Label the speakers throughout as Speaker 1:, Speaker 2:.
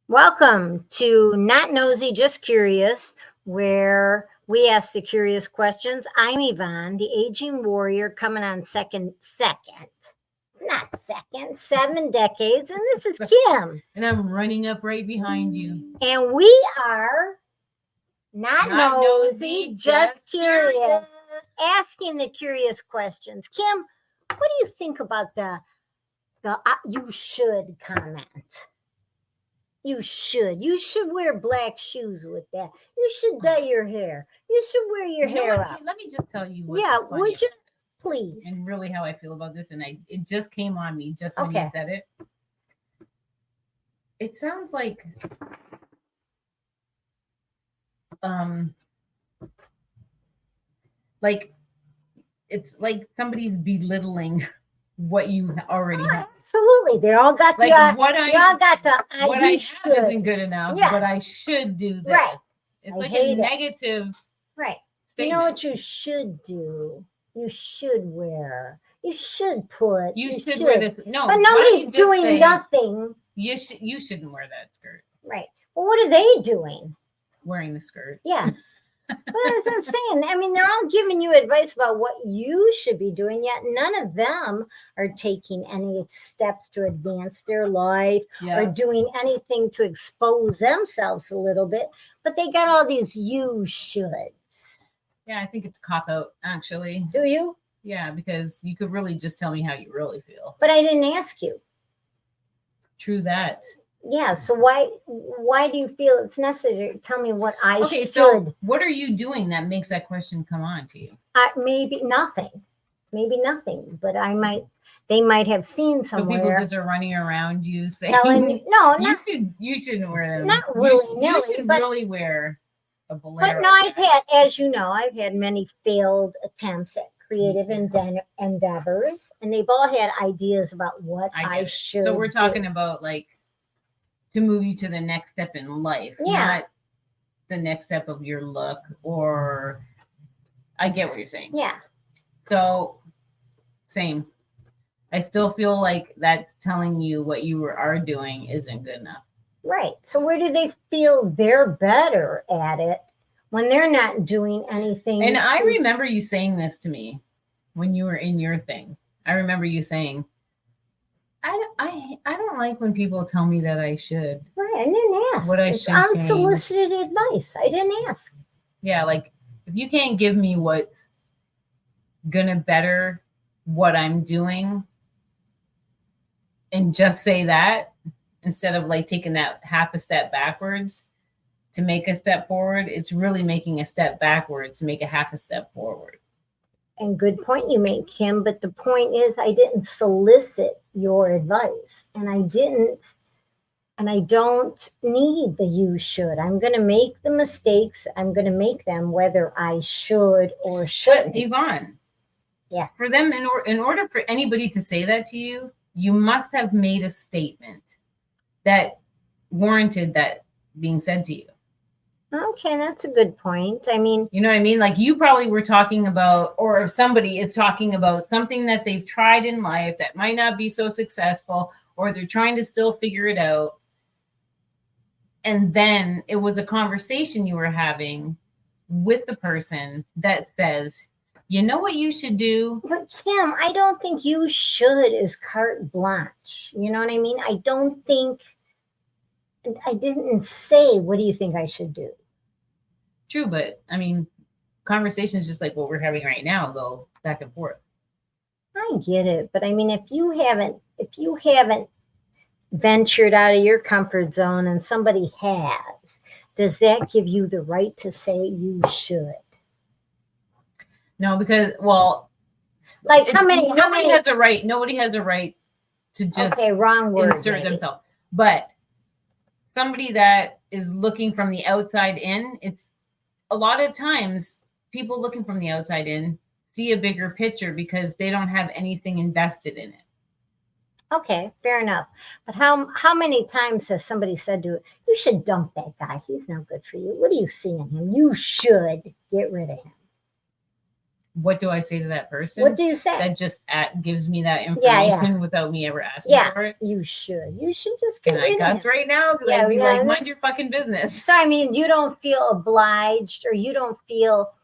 Speaker 1: Welcome to Not Nosy, Just Curious, where we ask the curious questions. I'm Yvonne, the aging warrior, coming on not second, 7 decades. And this is Kim.
Speaker 2: And I'm running up right behind you.
Speaker 1: And we are Not Nosy,
Speaker 2: Nosy,
Speaker 1: Just
Speaker 2: Just
Speaker 1: Curious,
Speaker 2: Curious.
Speaker 1: asking the curious questions. Kim, what do you think about the you should comment? You should. You should wear black shoes with that. You should dye your hair. You should wear your hair up.
Speaker 2: Let me just tell you what's
Speaker 1: Yeah,
Speaker 2: funny
Speaker 1: would you
Speaker 2: about this,
Speaker 1: please?
Speaker 2: and really how I feel about this, and it just came on me just when you said it. It sounds like it's like somebody's belittling what you already have.
Speaker 1: Absolutely, they all got
Speaker 2: Like
Speaker 1: the.
Speaker 2: what
Speaker 1: They all got the.
Speaker 2: what I have isn't good enough,
Speaker 1: Yes.
Speaker 2: but I should do this.
Speaker 1: Right.
Speaker 2: It's
Speaker 1: I
Speaker 2: like
Speaker 1: hate
Speaker 2: a
Speaker 1: it.
Speaker 2: negative
Speaker 1: Right.
Speaker 2: statement.
Speaker 1: You know what you should do? You should wear. You should put.
Speaker 2: You should wear this. No,
Speaker 1: But
Speaker 2: why don't you
Speaker 1: nobody's
Speaker 2: just
Speaker 1: doing
Speaker 2: say,
Speaker 1: nothing.
Speaker 2: You shouldn't wear that skirt.
Speaker 1: Right. Well, what are they doing?
Speaker 2: Wearing the skirt.
Speaker 1: Yeah. Well, that's what I'm saying. I mean, they're all giving you advice about what you should be doing, yet none of them are taking any steps to advance their life or doing anything to expose themselves a little bit. But they got all these you shoulds.
Speaker 2: Yeah, I think it's a cop out, actually.
Speaker 1: Do you?
Speaker 2: Yeah, because you could really just tell me how you really feel.
Speaker 1: But I didn't ask you.
Speaker 2: True that.
Speaker 1: Yeah, so why do you feel it's necessary? Tell me what I should.
Speaker 2: So what are you doing that makes that question come on to you?
Speaker 1: Maybe nothing. But they might have seen somewhere.
Speaker 2: So people just are running around you saying,
Speaker 1: telling you, no,
Speaker 2: you shouldn't wear them.
Speaker 1: Not really,
Speaker 2: you should really wear a bolero.
Speaker 1: But no, as you know, I've had many failed attempts at creative endeavors, and they've all had ideas about what I should.
Speaker 2: So we're talking about like to move you to the next step in life, not the next step of your look, or I get what you're saying.
Speaker 1: Yeah.
Speaker 2: So same. I still feel like that's telling you what you are doing isn't good enough.
Speaker 1: Right. So where do they feel they're better at it when they're not doing anything?
Speaker 2: And I remember you saying this to me when you were in your thing. I remember you saying, I don't like when people tell me that I should.
Speaker 1: Right, I didn't ask.
Speaker 2: What I
Speaker 1: it's
Speaker 2: should
Speaker 1: unsolicited advice. I didn't ask.
Speaker 2: Yeah, like if you can't give me what's gonna better what I'm doing, and just say that instead of like taking that half a step backwards to make a step forward, it's really making a step backwards to make a half a step forward.
Speaker 1: And good point you make, Kim. But the point is, I didn't solicit your advice, and I don't need the you should. I'm going to make the mistakes. I'm going to make them whether I should or shouldn't.
Speaker 2: But Yvonne,
Speaker 1: yeah,
Speaker 2: for them, in order for anybody to say that to you, you must have made a statement that warranted that being said to you.
Speaker 1: Okay, that's a good point. I mean,
Speaker 2: you know what I mean? Like you probably were talking about, or if somebody is talking about something that they've tried in life that might not be so successful, or they're trying to still figure it out. And then it was a conversation you were having with the person that says, you know what you should do?
Speaker 1: But Kim, I don't think you should is carte blanche. You know what I mean? I didn't say, what do you think I should do?
Speaker 2: True, but I mean, conversations just like what we're having right now go back and forth.
Speaker 1: I get it, but I mean, if you haven't ventured out of your comfort zone and somebody has, does that give you the right to say you should?
Speaker 2: No, because
Speaker 1: like
Speaker 2: nobody has a right to just
Speaker 1: wrong word,
Speaker 2: insert themselves. But somebody that is looking from the outside in, it's a lot of times people looking from the outside in see a bigger picture because they don't have anything invested in it.
Speaker 1: Okay, fair enough. But how many times has somebody said to you should dump that guy? He's no good for you. What do you see in him? You should get rid of him.
Speaker 2: what do I say to that person?
Speaker 1: What do you say?
Speaker 2: That just gives me that
Speaker 1: Yeah,
Speaker 2: information without me ever asking
Speaker 1: Yeah,
Speaker 2: for it.
Speaker 1: you should. You should just get
Speaker 2: Can I
Speaker 1: rid of
Speaker 2: cuss
Speaker 1: him.
Speaker 2: right now? Because
Speaker 1: Yeah,
Speaker 2: I'd be
Speaker 1: yeah,
Speaker 2: like, mind
Speaker 1: that's-
Speaker 2: your fucking business.
Speaker 1: So, I mean, you don't feel obliged or you don't feel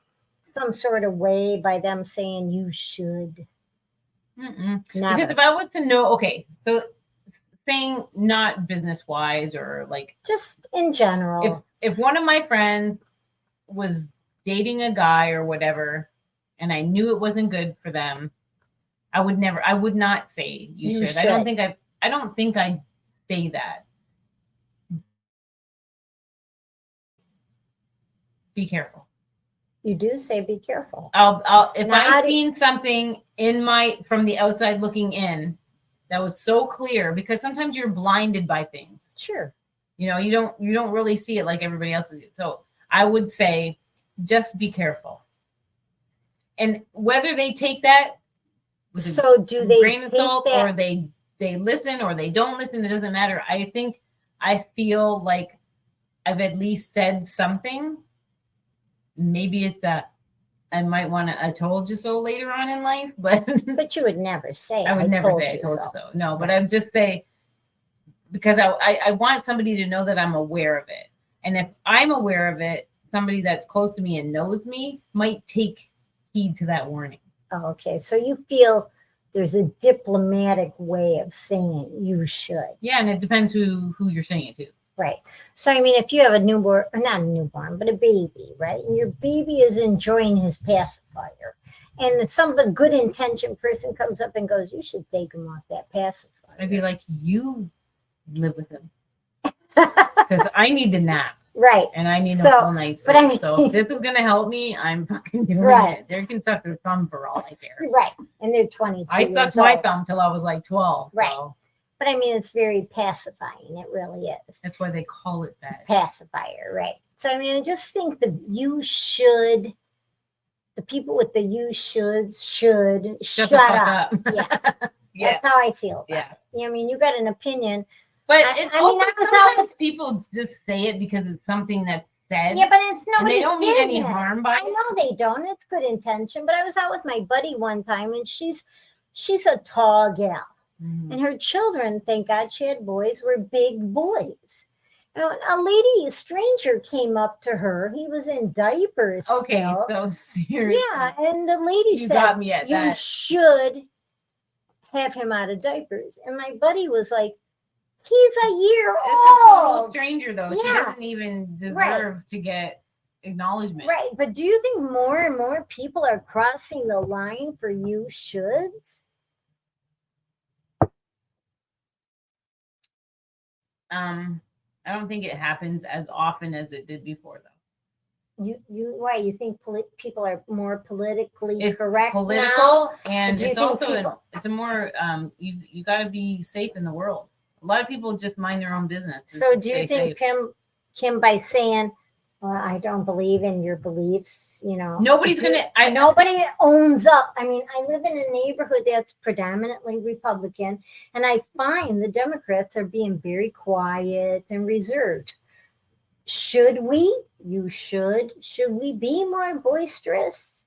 Speaker 1: some sort of way by them saying you should.
Speaker 2: Mm-mm.
Speaker 1: Never.
Speaker 2: Because if I was to know, okay, so saying not business wise or like
Speaker 1: Just in general.
Speaker 2: if one of my friends was dating a guy or whatever, and I knew it wasn't good for them, I would not say you should. I don't think I'd say that. Be careful.
Speaker 1: You do say be careful.
Speaker 2: If I've seen something from the outside looking in that was so clear, because sometimes you're blinded by things.
Speaker 1: Sure.
Speaker 2: You know, you don't really see it like everybody else is. So I would say just be careful. And whether they take that with
Speaker 1: do they
Speaker 2: grain of
Speaker 1: take
Speaker 2: salt
Speaker 1: that?
Speaker 2: or they listen or they don't listen, it doesn't matter. I feel like I've at least said something. Maybe it's I might want to I told you so later on in life, but
Speaker 1: you would never say
Speaker 2: I would never say I told you so. No, but I'd just say, because I want somebody to know that I'm aware of it. And if I'm aware of it, somebody that's close to me and knows me might take heed to that warning.
Speaker 1: Oh, okay. So you feel there's a diplomatic way of saying you should.
Speaker 2: Yeah, and it depends who you're saying it to.
Speaker 1: Right. So, I mean, if you have a newborn, or not a newborn, but a baby, right? And your baby is enjoying his pacifier. And some good intentioned person comes up and goes, you should take him off that pacifier.
Speaker 2: I'd be like, you live with him. Because I need to nap.
Speaker 1: Right.
Speaker 2: And I need a full night's sleep.
Speaker 1: But I mean,
Speaker 2: so if this is going to help me, I'm fucking doing it. They can suck their thumb for all I care.
Speaker 1: Right. And they're 22
Speaker 2: I sucked my thumb till I was like 12.
Speaker 1: Right.
Speaker 2: So.
Speaker 1: But I mean, it's very pacifying. It really is.
Speaker 2: That's why they call it that.
Speaker 1: Pacifier, right. So, I mean, I just think that you should, the people with the you shoulds should shut up. Yeah. That's how I feel. Yeah. I mean, you got an opinion.
Speaker 2: But sometimes people just say it because it's something that's said.
Speaker 1: Yeah, but it's nobody's business.
Speaker 2: They don't mean any harm by it.
Speaker 1: I know they don't. It's good intention. But I was out with my buddy one time, and she's a tall gal. Mm-hmm. And her children, thank God she had boys, were big boys. And a stranger came up to her. He was in diapers.
Speaker 2: Okay,
Speaker 1: still.
Speaker 2: So seriously.
Speaker 1: Yeah, and the lady said,
Speaker 2: got me at
Speaker 1: you
Speaker 2: that.
Speaker 1: should have him out of diapers. And my buddy was like, he's a year old.
Speaker 2: It's a total stranger, though. Yeah. She doesn't even deserve to get acknowledgement.
Speaker 1: Right. But do you think more and more people are crossing the line for you shoulds?
Speaker 2: I don't think it happens as often as it did before, though.
Speaker 1: Why you think people are more politically
Speaker 2: it's
Speaker 1: correct
Speaker 2: political
Speaker 1: now?
Speaker 2: And it's also it's a more you got to be safe in the world. A lot of people just mind their own business.
Speaker 1: So do you think Kim by saying, well, I don't believe in your beliefs,
Speaker 2: nobody
Speaker 1: owns up. I mean, I live in a neighborhood that's predominantly Republican, and I find the Democrats are being very quiet and reserved. Should we? You should. Should we be more boisterous?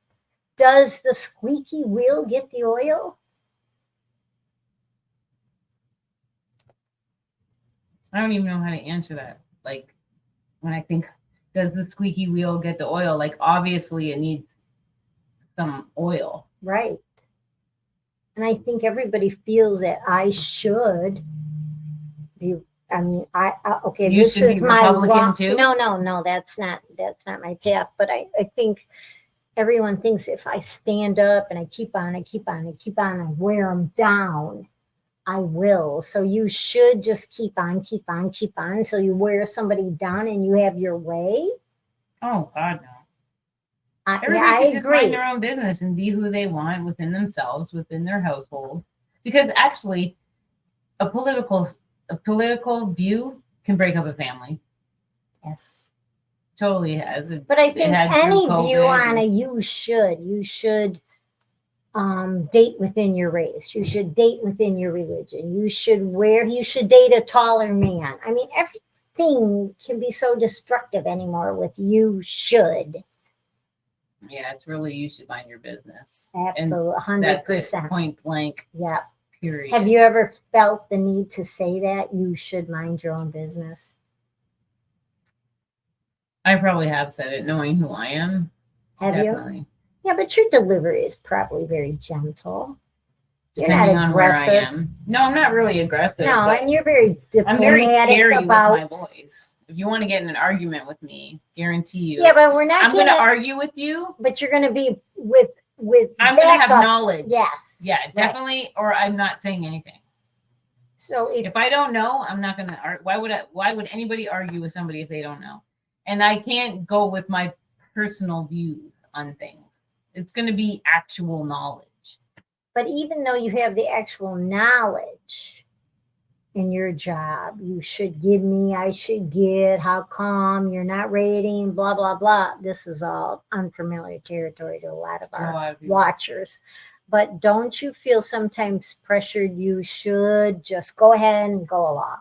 Speaker 1: Does the squeaky wheel get the oil?
Speaker 2: I don't even know how to answer that. Like, when I think, does the squeaky wheel get the oil? Like, obviously it needs some oil.
Speaker 1: Right. And I think everybody feels that I should be, I mean, okay,
Speaker 2: you
Speaker 1: this is my
Speaker 2: Republican too?
Speaker 1: No, that's not my path. But I think everyone thinks if I stand up and I keep on and wear them down, I will. So you should just keep on until you wear somebody down and you have your way.
Speaker 2: Oh God, no.
Speaker 1: Everybody
Speaker 2: should just mind their own business and be who they want within themselves, within their household. Because actually, a political view can break up a family.
Speaker 1: Yes.
Speaker 2: Totally has.
Speaker 1: But I think any view on you should date within your race. You should date within your religion. You should date a taller man. I mean, everything can be so destructive anymore with you should.
Speaker 2: Yeah, it's really, you should mind your business.
Speaker 1: Absolutely,
Speaker 2: That's it,
Speaker 1: 100%.
Speaker 2: point blank,
Speaker 1: Yeah.
Speaker 2: period.
Speaker 1: Have you ever felt the need to say that you should mind your own business?
Speaker 2: I probably have said it, knowing who I am.
Speaker 1: Have
Speaker 2: Definitely.
Speaker 1: you? Yeah, but your delivery is probably very gentle. You're
Speaker 2: Depending
Speaker 1: not
Speaker 2: on where I
Speaker 1: aggressive.
Speaker 2: am. No, I'm not really aggressive.
Speaker 1: No,
Speaker 2: but
Speaker 1: and you're very
Speaker 2: I'm very
Speaker 1: diplomatic
Speaker 2: scary
Speaker 1: about.
Speaker 2: with my voice. If you want to get in an argument with me, guarantee you.
Speaker 1: Yeah, but we're not.
Speaker 2: I'm going to argue with you.
Speaker 1: But you're going to be with.
Speaker 2: I'm going to have
Speaker 1: backup.
Speaker 2: knowledge.
Speaker 1: Yes.
Speaker 2: Yeah, definitely. Right. Or I'm not saying anything.
Speaker 1: So
Speaker 2: if I don't know, I'm not going to. Why would anybody argue with somebody if they don't know? And I can't go with my personal views on things. It's going to be actual knowledge.
Speaker 1: But even though you have the actual knowledge in your job, you should give me, I should get, how come you're not rating, blah, blah, blah. This is all unfamiliar territory to a lot of our watchers. But don't you feel sometimes pressured you should just go ahead and go along?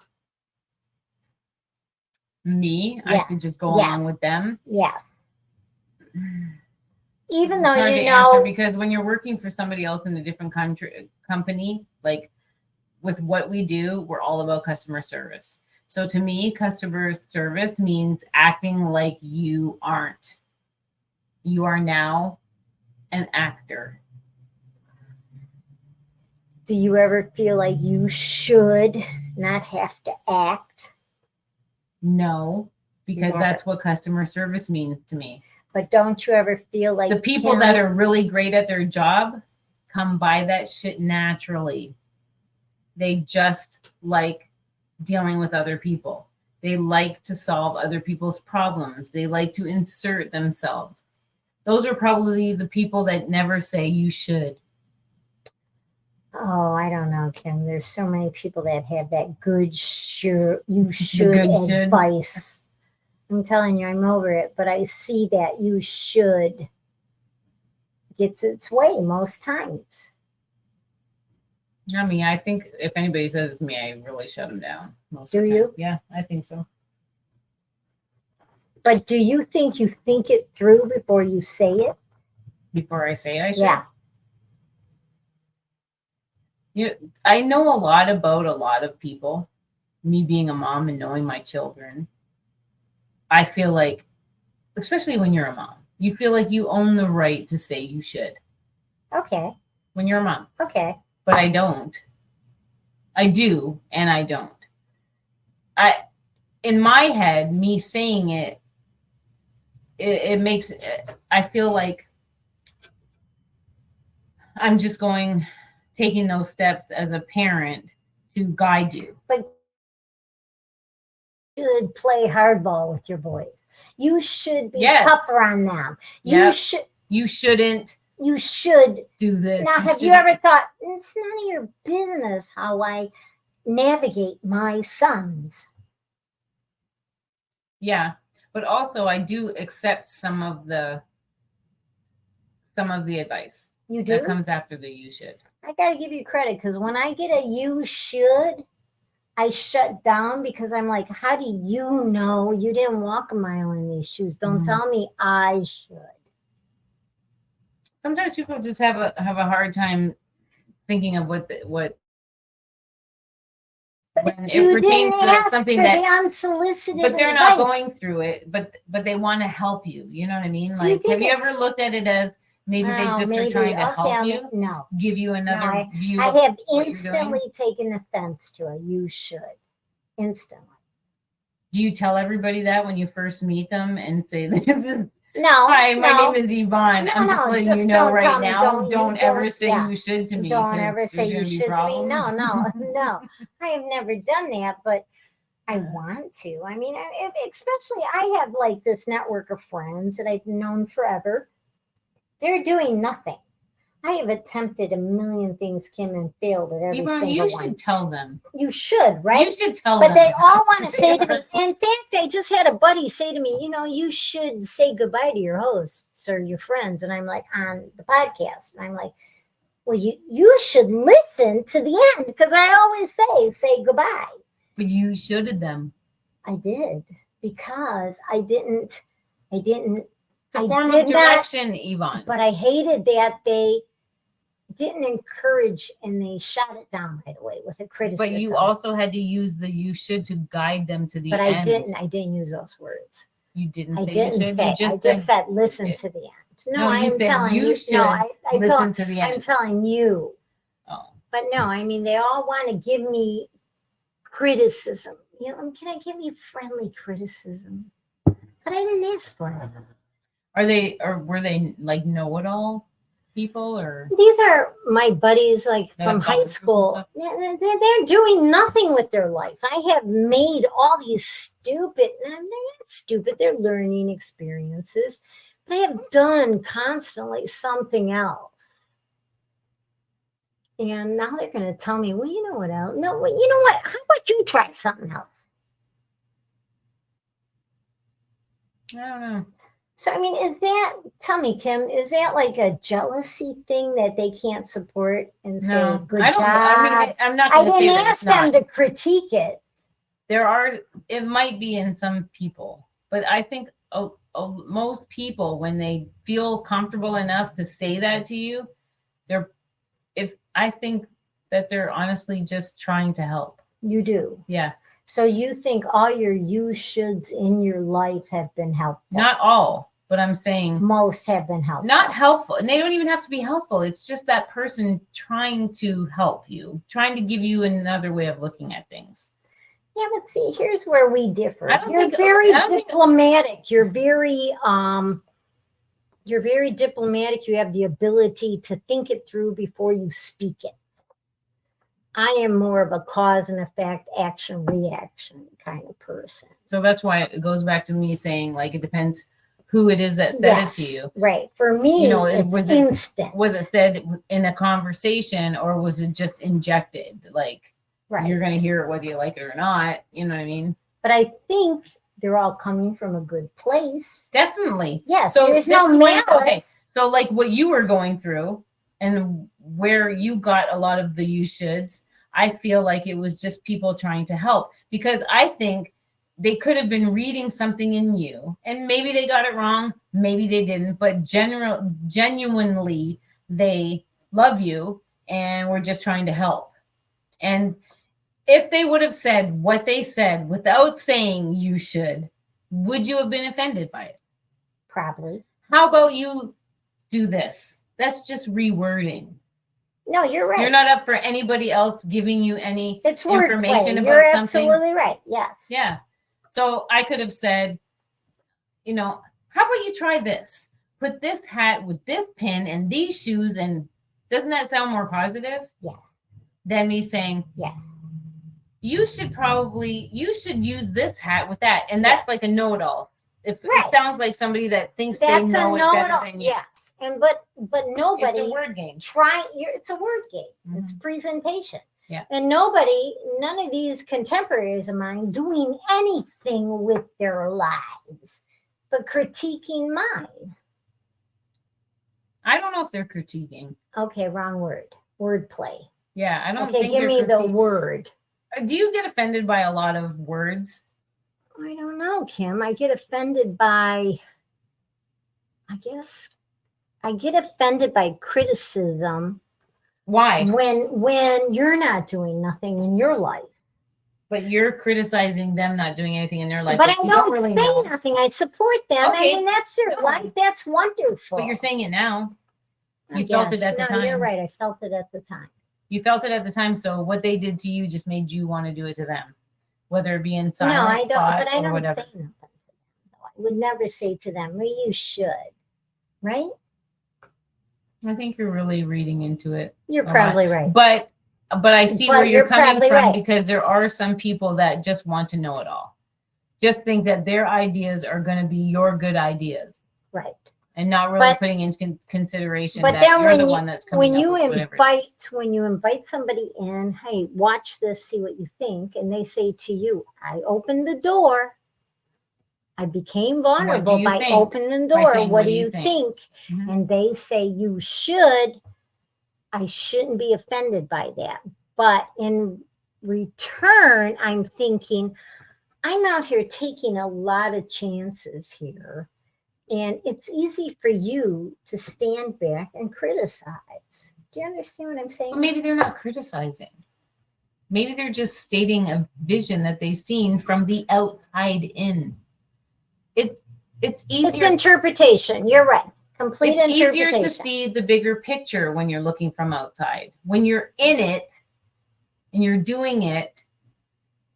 Speaker 2: Me? Yes. I should just go along with them?
Speaker 1: Yes. Even
Speaker 2: it's
Speaker 1: though
Speaker 2: hard
Speaker 1: you
Speaker 2: to
Speaker 1: know,
Speaker 2: answer because when you're working for somebody else in a different company, like with what we do, we're all about customer service. So to me, customer service means acting like you aren't. You are now an actor.
Speaker 1: Do you ever feel like you should not have to act?
Speaker 2: No, because that's what customer service means to me.
Speaker 1: But don't you ever feel like
Speaker 2: the people that are really great at their job come by that shit naturally? They just like dealing with other people. They like to solve other people's problems. They like to insert themselves. Those are probably the people that never say you should.
Speaker 1: Oh, I don't know, Kim. There's so many people that have that good you should advice. I'm telling you, I'm over it, but I see that you should gets its way most times.
Speaker 2: I mean, I think if anybody says it's me, I really shut them down.
Speaker 1: Do you?
Speaker 2: Yeah, I think so.
Speaker 1: But do you think it through before you say it?
Speaker 2: Before I say it, I should?
Speaker 1: Yeah.
Speaker 2: I know a lot about a lot of people. Me being a mom and knowing my children. I feel like, especially when you're a mom, you feel like you own the right to say you should.
Speaker 1: Okay.
Speaker 2: When you're a mom.
Speaker 1: Okay.
Speaker 2: But I don't. I do, and I don't. In my head, me saying it makes, I feel like I'm just taking those steps as a parent to guide you.
Speaker 1: But should play hardball with your boys. You should be tougher on them. You
Speaker 2: shouldn't.
Speaker 1: You should
Speaker 2: do this.
Speaker 1: Now, have you ever thought it's none of your business how I navigate my sons?
Speaker 2: Yeah, but also I do accept some of the advice.
Speaker 1: You do?
Speaker 2: That comes after the you should.
Speaker 1: I got to give you credit because when I get a you should, I shut down because I'm like, how do you know you didn't walk a mile in these shoes? Don't tell me I should.
Speaker 2: Sometimes people just have a hard time thinking of what when it pertains to something that
Speaker 1: unsolicited,
Speaker 2: but they're not going through it, but they want to help you. You know what I mean? Like, have you ever looked at it as maybe they just are trying to help you?
Speaker 1: No.
Speaker 2: Give you another view.
Speaker 1: I have instantly taken offense to a you should. Instantly.
Speaker 2: Do you tell everybody that when you first meet them and say this is
Speaker 1: no,
Speaker 2: hi, my name is Yvonne. I'm just letting you know right now. Don't ever say you should to me.
Speaker 1: Don't ever say you should to me. No. I have never done that, but I want to. I mean, especially I have like this network of friends that I've known forever. They're doing nothing. I have attempted a million things, Kim, and failed at every single one.
Speaker 2: You should tell them.
Speaker 1: You should, right?
Speaker 2: You should tell them.
Speaker 1: But they all want to say to me. In fact, I just had a buddy say to me, you should say goodbye to your hosts or your friends. And I'm like, on the podcast. And I'm like, well, you should listen to the end because I always say goodbye.
Speaker 2: But you shoulded them.
Speaker 1: I did because I didn't
Speaker 2: It's a
Speaker 1: I
Speaker 2: form
Speaker 1: did
Speaker 2: of
Speaker 1: not-
Speaker 2: direction, Yvonne.
Speaker 1: But I hated that they didn't encourage and they shot it down right away with a criticism.
Speaker 2: But you also had to use the you should to guide them to the
Speaker 1: But
Speaker 2: end.
Speaker 1: I didn't use those words.
Speaker 2: You didn't
Speaker 1: I
Speaker 2: say
Speaker 1: didn't
Speaker 2: you should.
Speaker 1: say.
Speaker 2: You
Speaker 1: I
Speaker 2: just
Speaker 1: just
Speaker 2: said
Speaker 1: said listen
Speaker 2: it.
Speaker 1: to the end.
Speaker 2: No, you
Speaker 1: I'm
Speaker 2: said
Speaker 1: telling
Speaker 2: you
Speaker 1: you.
Speaker 2: should
Speaker 1: No, I
Speaker 2: listen
Speaker 1: thought
Speaker 2: to the
Speaker 1: I'm
Speaker 2: end.
Speaker 1: telling you.
Speaker 2: Oh.
Speaker 1: But no, I mean they all want to give me criticism. You know, can I give you friendly criticism? But I didn't ask for it.
Speaker 2: Were they like know-it-all people or?
Speaker 1: These are my buddies, like
Speaker 2: That
Speaker 1: from
Speaker 2: have
Speaker 1: high
Speaker 2: gone through some
Speaker 1: school.
Speaker 2: stuff?
Speaker 1: Yeah, they're doing nothing with their life. I have made all these stupid, and they're not stupid, they're learning experiences, but I have done constantly something else. And now they're going to tell me, well, you know what else? No, well, you know what? How about you try something else?
Speaker 2: I don't know.
Speaker 1: So, I mean, tell me, Kim, is that like a jealousy thing that they can't support and say,
Speaker 2: No,
Speaker 1: good
Speaker 2: I
Speaker 1: job?
Speaker 2: don't. I mean, I'm not
Speaker 1: I
Speaker 2: going to say
Speaker 1: didn't
Speaker 2: that
Speaker 1: ask
Speaker 2: it's not.
Speaker 1: them to critique it.
Speaker 2: It might be in some people, but I think most people, when they feel comfortable enough to say that to you, I think that they're honestly just trying to help.
Speaker 1: You do.
Speaker 2: Yeah.
Speaker 1: So you think all your you shoulds in your life have been helpful?
Speaker 2: Not all, but I'm saying
Speaker 1: Most have been helpful.
Speaker 2: not helpful. And they don't even have to be helpful. It's just that person trying to help you, trying to give you another way of looking at things.
Speaker 1: Yeah, but see, here's where we differ.
Speaker 2: I don't
Speaker 1: You're
Speaker 2: think-
Speaker 1: very
Speaker 2: I don't think-
Speaker 1: diplomatic. You're very diplomatic. You have the ability to think it through before you speak it. I am more of a cause and effect, action, reaction kind of person.
Speaker 2: So that's why it goes back to me saying, like, it depends who it is that said it to you.
Speaker 1: Right. For me,
Speaker 2: You know,
Speaker 1: it's
Speaker 2: was it-
Speaker 1: instant.
Speaker 2: Was it said in a conversation or was it just injected? Like,
Speaker 1: right.
Speaker 2: you're going to hear it whether you like it or not. You know what I mean?
Speaker 1: But I think they're all coming from a good place.
Speaker 2: Definitely.
Speaker 1: Yes,
Speaker 2: So
Speaker 1: there's
Speaker 2: this
Speaker 1: no
Speaker 2: is why-
Speaker 1: malice.
Speaker 2: okay. So like what you were going through and where you got a lot of the you shoulds, I feel like it was just people trying to help, because I think they could have been reading something in you and maybe they got it wrong, maybe they didn't, but genuinely they love you and were just trying to help. And if they would have said what they said without saying you should, would you have been offended by it?
Speaker 1: Probably.
Speaker 2: How about you do this? That's just rewording.
Speaker 1: No, you're right.
Speaker 2: You're not up for anybody else giving you any
Speaker 1: It's
Speaker 2: information
Speaker 1: wordplay.
Speaker 2: about
Speaker 1: You're
Speaker 2: something.
Speaker 1: absolutely right. Yes.
Speaker 2: Yeah. So I could have said, you know, how about you try this? Put this hat with this pin and these shoes, and doesn't that sound more positive?
Speaker 1: Yes.
Speaker 2: Than me saying,
Speaker 1: Yes.
Speaker 2: you should use this hat with that. And that's
Speaker 1: Yes.
Speaker 2: like a know-it-all. If
Speaker 1: Right.
Speaker 2: it sounds like somebody that thinks
Speaker 1: That's
Speaker 2: they know
Speaker 1: a
Speaker 2: it
Speaker 1: know-it-all.
Speaker 2: better than you.
Speaker 1: Yes. And but nobody
Speaker 2: It's a word game.
Speaker 1: it's a word game. It's
Speaker 2: Mhm.
Speaker 1: presentation.
Speaker 2: Yeah.
Speaker 1: And none of these contemporaries of mine doing anything with their lives but critiquing mine.
Speaker 2: I don't know if they're critiquing.
Speaker 1: Okay, wrong word. Wordplay.
Speaker 2: Yeah, I don't
Speaker 1: Okay,
Speaker 2: think
Speaker 1: give
Speaker 2: they're
Speaker 1: me the
Speaker 2: critiquing.
Speaker 1: word.
Speaker 2: Do you get offended by a lot of words?
Speaker 1: I don't know, Kim. I get offended by criticism
Speaker 2: Why?
Speaker 1: when you're not doing nothing in your life.
Speaker 2: But you're criticizing them not doing anything in their life.
Speaker 1: But I
Speaker 2: you
Speaker 1: don't
Speaker 2: really
Speaker 1: say
Speaker 2: know.
Speaker 1: nothing. I support them.
Speaker 2: Okay.
Speaker 1: I mean, that's their
Speaker 2: No.
Speaker 1: life. That's wonderful.
Speaker 2: But you're saying it now.
Speaker 1: I
Speaker 2: You felt it
Speaker 1: guess.
Speaker 2: at the
Speaker 1: No, you're
Speaker 2: time.
Speaker 1: right. I felt it at the time.
Speaker 2: You felt it at the time. So what they did to you just made you want to do it to them, whether it be in silent
Speaker 1: No, I don't.
Speaker 2: thought
Speaker 1: But I
Speaker 2: or
Speaker 1: don't
Speaker 2: whatever.
Speaker 1: say nothing to them. I would never say to them, "Well, you should." Right?
Speaker 2: I think you're really reading into it.
Speaker 1: You're
Speaker 2: a lot.
Speaker 1: probably right.
Speaker 2: But I see
Speaker 1: But
Speaker 2: where you're
Speaker 1: you're
Speaker 2: coming
Speaker 1: probably
Speaker 2: from,
Speaker 1: right.
Speaker 2: because there are some people that just want to know it all. Just think that their ideas are going to be your good ideas
Speaker 1: Right.
Speaker 2: and not really
Speaker 1: But-
Speaker 2: putting into consideration
Speaker 1: But
Speaker 2: that
Speaker 1: then
Speaker 2: you're
Speaker 1: when
Speaker 2: the
Speaker 1: you-
Speaker 2: one that's coming
Speaker 1: When
Speaker 2: up
Speaker 1: you
Speaker 2: with whatever it is.
Speaker 1: invite somebody in, hey, watch this, see what you think, and they say to you, "I opened the door. I became vulnerable
Speaker 2: you
Speaker 1: by
Speaker 2: think?
Speaker 1: opening the
Speaker 2: By
Speaker 1: door.
Speaker 2: saying,
Speaker 1: What do you
Speaker 2: think?"
Speaker 1: think?"
Speaker 2: Mhm.
Speaker 1: And they say you should. I shouldn't be offended by that. But in return, I'm thinking, I'm out here taking a lot of chances here. And it's easy for you to stand back and criticize. Do you understand what I'm saying?
Speaker 2: Well, maybe they're not criticizing. Maybe they're just stating a vision that they've seen from the outside in. It's easier.
Speaker 1: It's interpretation. You're right. Complete
Speaker 2: It's easier
Speaker 1: interpretation.
Speaker 2: to see the bigger picture when you're looking from outside. When you're in it and you're doing it,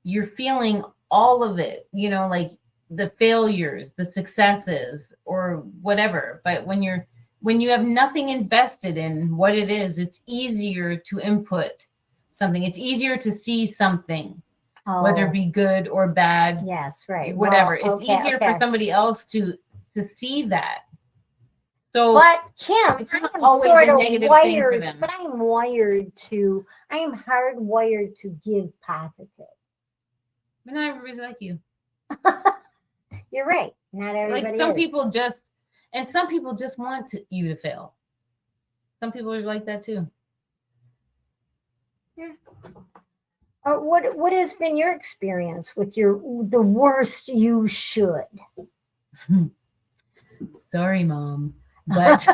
Speaker 2: you're feeling all of it, you know, like the failures, the successes, or whatever. But when you have nothing invested in what it is, it's easier to input something. It's easier to see something, whether it be good or bad.
Speaker 1: Yes, right.
Speaker 2: Whatever.
Speaker 1: Well,
Speaker 2: it's easier for somebody else to see that. So,
Speaker 1: but Kim,
Speaker 2: it's not
Speaker 1: I'm
Speaker 2: always
Speaker 1: sort
Speaker 2: a
Speaker 1: of
Speaker 2: negative
Speaker 1: wired,
Speaker 2: thing for them.
Speaker 1: but I am hardwired to give positive.
Speaker 2: But not everybody's like you.
Speaker 1: You're right. Not everybody
Speaker 2: Like some
Speaker 1: is.
Speaker 2: people just want you to fail. Some people are like that too.
Speaker 1: Yeah. What has been your experience with the worst you should?
Speaker 2: Sorry, Mom, but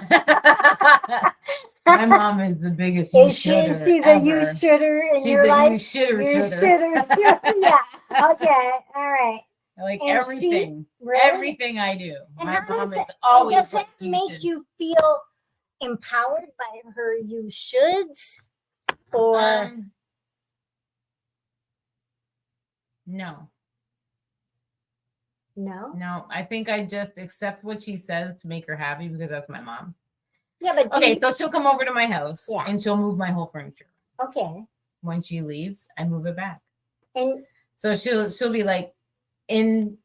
Speaker 2: my mom is the biggest you
Speaker 1: Is she
Speaker 2: should've
Speaker 1: the
Speaker 2: ever.
Speaker 1: you should've in
Speaker 2: She's
Speaker 1: your
Speaker 2: the
Speaker 1: life?
Speaker 2: you should've.
Speaker 1: Yeah. Okay. All right.
Speaker 2: Like
Speaker 1: And
Speaker 2: everything,
Speaker 1: Really?
Speaker 2: everything I do.
Speaker 1: And
Speaker 2: My
Speaker 1: how
Speaker 2: mom
Speaker 1: does
Speaker 2: is
Speaker 1: it,
Speaker 2: always
Speaker 1: does
Speaker 2: like,
Speaker 1: that make you feel empowered by her you shoulds? Or
Speaker 2: no.
Speaker 1: no?
Speaker 2: No, I think I just accept what she says to make her happy because that's my mom.
Speaker 1: Yeah, but
Speaker 2: Okay, so she'll come over to my house
Speaker 1: Yeah.
Speaker 2: and she'll move my whole furniture.
Speaker 1: okay.
Speaker 2: When she leaves, I move it back.
Speaker 1: And
Speaker 2: So she'll be like in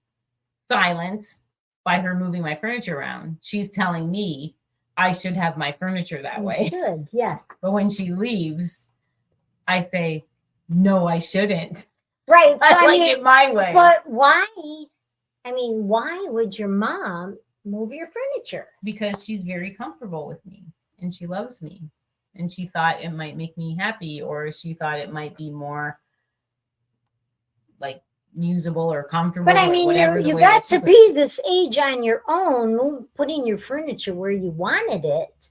Speaker 2: silence by her moving my furniture around. She's telling me I should have my furniture that way.
Speaker 1: good, yes.
Speaker 2: But when she leaves, I say, no, I shouldn't.
Speaker 1: Right. So
Speaker 2: I like it my way.
Speaker 1: But why? I mean, why would your mom move your furniture?
Speaker 2: Because she's very comfortable with me and she loves me. And she thought it might make me happy, or she thought it might be more like usable or comfortable.
Speaker 1: But I
Speaker 2: or
Speaker 1: mean,
Speaker 2: whatever
Speaker 1: you got to be this age on your own, putting your furniture where you wanted it.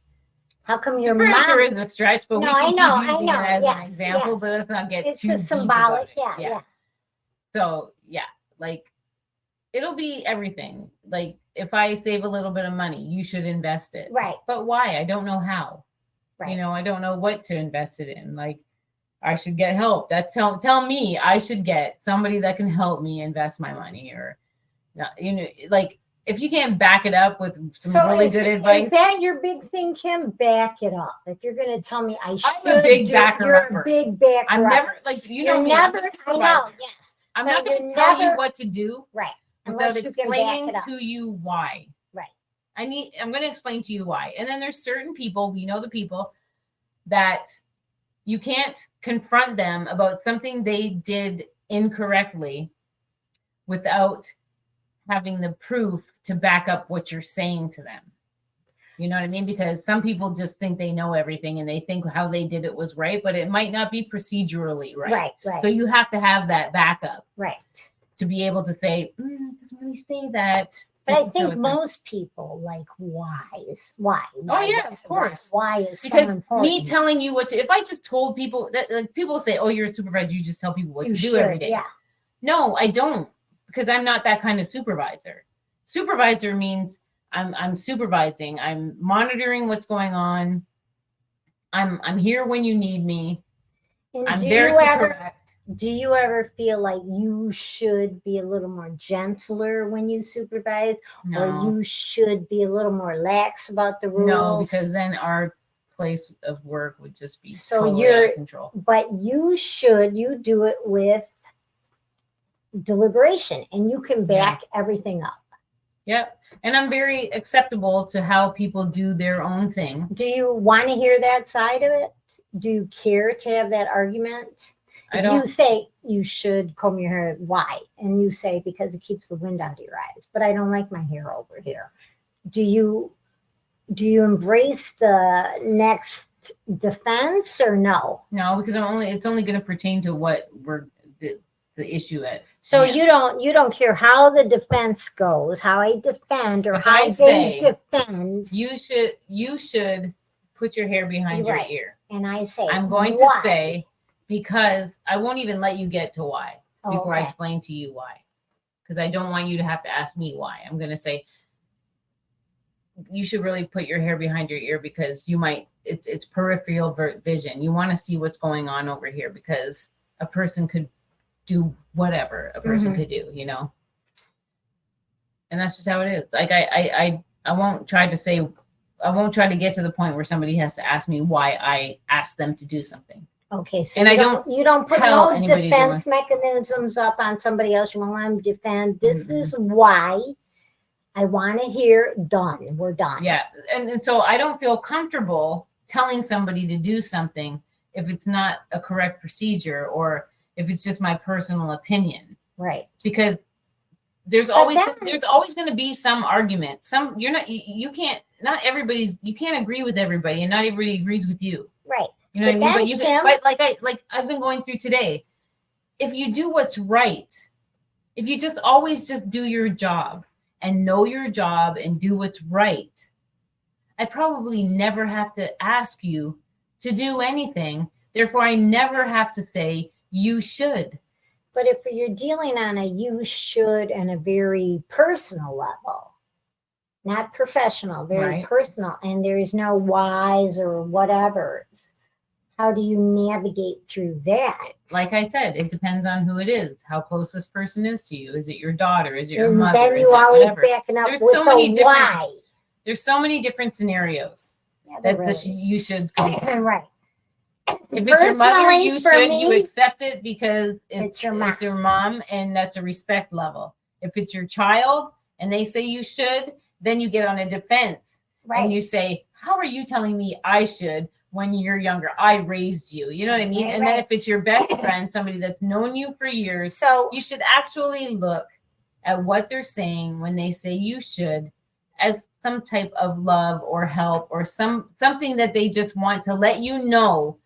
Speaker 1: How come your
Speaker 2: furniture
Speaker 1: mom?
Speaker 2: is a stretch, but
Speaker 1: No,
Speaker 2: we can
Speaker 1: I
Speaker 2: keep using it as
Speaker 1: yes,
Speaker 2: an example,
Speaker 1: yes.
Speaker 2: but let's not get
Speaker 1: It's
Speaker 2: too
Speaker 1: a
Speaker 2: deep
Speaker 1: symbolic,
Speaker 2: about it.
Speaker 1: yeah.
Speaker 2: So yeah, like it'll be everything. Like if I save a little bit of money, you should invest it.
Speaker 1: Right.
Speaker 2: But why? I don't know how.
Speaker 1: Right.
Speaker 2: You know, I don't know what to invest it in. Like I should get help. That's tell me I should get somebody that can help me invest my money, or you know, like if you can't back it up with some really good advice.
Speaker 1: Is that your big thing, Kim? Back it up. If you're going to tell me I should,
Speaker 2: I'm a big backer
Speaker 1: you're
Speaker 2: upper.
Speaker 1: a big backer.
Speaker 2: I'm
Speaker 1: upper.
Speaker 2: never like you know
Speaker 1: You're
Speaker 2: me.
Speaker 1: never.
Speaker 2: I'm a
Speaker 1: I know.
Speaker 2: supervisor.
Speaker 1: Yes.
Speaker 2: I'm
Speaker 1: So
Speaker 2: not going
Speaker 1: you're
Speaker 2: to tell you
Speaker 1: never-
Speaker 2: what to do,
Speaker 1: Right.
Speaker 2: without
Speaker 1: Unless you can back
Speaker 2: explaining
Speaker 1: it up.
Speaker 2: to you why.
Speaker 1: Right.
Speaker 2: I'm going to explain to you why. And then there's certain people, we know the people that you can't confront them about something they did incorrectly without having the proof to back up what you're saying to them. You know what I mean? Because some people just think they know everything and they think how they did it was right, but it might not be procedurally right.
Speaker 1: Right.
Speaker 2: So you have to have that backup
Speaker 1: Right.
Speaker 2: to be able to say, it doesn't really say that.
Speaker 1: But
Speaker 2: This
Speaker 1: I
Speaker 2: is
Speaker 1: think
Speaker 2: how it's
Speaker 1: most people like whys. Why?
Speaker 2: Oh yeah, of course.
Speaker 1: Why is so
Speaker 2: Because
Speaker 1: important?
Speaker 2: me telling you what to, if I just told people that, like people say, oh, you're a supervisor, you just tell people what
Speaker 1: You
Speaker 2: to do
Speaker 1: should,
Speaker 2: every day.
Speaker 1: Yeah.
Speaker 2: No, I don't, because I'm not that kind of supervisor. Supervisor means I'm supervising. I'm monitoring what's going on. I'm here when you need me.
Speaker 1: And
Speaker 2: I'm
Speaker 1: do
Speaker 2: there
Speaker 1: you
Speaker 2: to
Speaker 1: ever
Speaker 2: correct.
Speaker 1: do you ever feel like you should be a little more gentler when you supervise, or
Speaker 2: No,
Speaker 1: you should be a little more lax about the rules?
Speaker 2: no, because then our place of work would just be
Speaker 1: So
Speaker 2: totally out
Speaker 1: you're-
Speaker 2: of control.
Speaker 1: But you do it with deliberation, and you can back everything up.
Speaker 2: Yep. And I'm very acceptable to how people do their own thing.
Speaker 1: Do you want to hear that side of it? Do you care to have that argument?
Speaker 2: I
Speaker 1: If
Speaker 2: don't.
Speaker 1: you say you should comb your hair, why? And you say because it keeps the wind out of your eyes. But I don't like my hair over here. Do you embrace the next defense or no?
Speaker 2: No, because it's only going to pertain to what we're the issue at.
Speaker 1: So
Speaker 2: Yeah.
Speaker 1: you don't care how the defense goes, how I defend, or
Speaker 2: If
Speaker 1: how
Speaker 2: I
Speaker 1: they
Speaker 2: say-
Speaker 1: defend.
Speaker 2: You should put your hair behind your
Speaker 1: Right.
Speaker 2: ear.
Speaker 1: And I say,
Speaker 2: I'm going to
Speaker 1: why?
Speaker 2: say, because I won't even let you get to why before I
Speaker 1: Okay.
Speaker 2: explain to you why. Because I don't want you to have to ask me why. I'm going to say, you should really put your hair behind your ear because you might, it's peripheral vision. You want to see what's going on over here because a person could do whatever a person could do, you know? And that's just how it is. Like I won't try to say, I won't try to get to the point where somebody has to ask me why I asked them to do something.
Speaker 1: Okay, so
Speaker 2: And
Speaker 1: you
Speaker 2: I
Speaker 1: you don't put
Speaker 2: tell
Speaker 1: no
Speaker 2: anybody
Speaker 1: defense mechanisms up on somebody else. You want them to defend. This is why I want to hear. Done. We're done.
Speaker 2: Yeah. And so I don't feel comfortable telling somebody to do something if it's not a correct procedure or if it's just my personal opinion.
Speaker 1: Right.
Speaker 2: Because there's always going to be some argument. You can't agree with everybody and not everybody agrees with you.
Speaker 1: Right.
Speaker 2: You know what I mean? But I've been going through today. If you do what's right, if you just always just do your job and know your job and do what's right, I probably never have to ask you to do anything. Therefore, I never have to say you should.
Speaker 1: But if you're dealing on a you should and a very personal level, not professional, very personal, and there's no whys or whatevers, how do you navigate through that?
Speaker 2: Like I said, it depends on who it is, how close this person is to you. Is it your daughter? Is it your
Speaker 1: And
Speaker 2: mother?
Speaker 1: then you always backing up with the why.
Speaker 2: There's so many different scenarios that you should
Speaker 1: right.
Speaker 2: If it's your mother, you accept it because it's your mom, and that's a respect level. If it's your child and they say you should, then you get on a defense. Right. And you say, how are you telling me I should when you're younger? I raised you. You know what I mean? And then if it's your best friend, somebody that's known you for years, so you should actually look at what they're saying when they say you should as some type of love or help or something that they just want to let you know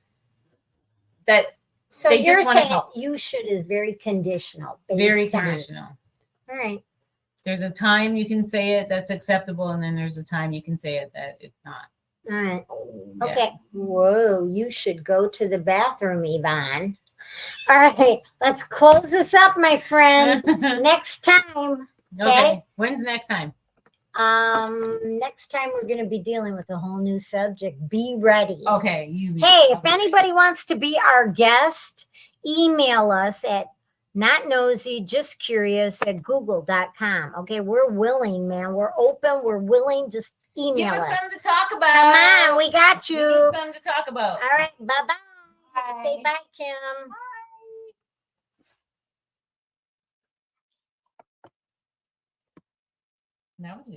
Speaker 2: that
Speaker 1: so they you're just saying you should is very conditional.
Speaker 2: Very conditional.
Speaker 1: All right.
Speaker 2: There's a time you can say it that's acceptable, and then there's a time you can say it that it's not.
Speaker 1: All right. Yeah. Okay. Whoa, you should go to the bathroom, Yvonne. All right. Let's close this up, my friend. Next time. Okay.
Speaker 2: When's next time?
Speaker 1: Next time we're going to be dealing with a whole new subject. Be ready.
Speaker 2: Okay.
Speaker 1: If anybody wants to be our guest, email us at notnosy.justcurious@google.com. Okay, we're willing, man. We're open. We're willing. Just email us.
Speaker 2: Give us something to talk about.
Speaker 1: Come on, we got you.
Speaker 2: Give us something to talk about.
Speaker 1: All right, bye-bye. Bye. Say bye, Kim. Bye.
Speaker 2: That was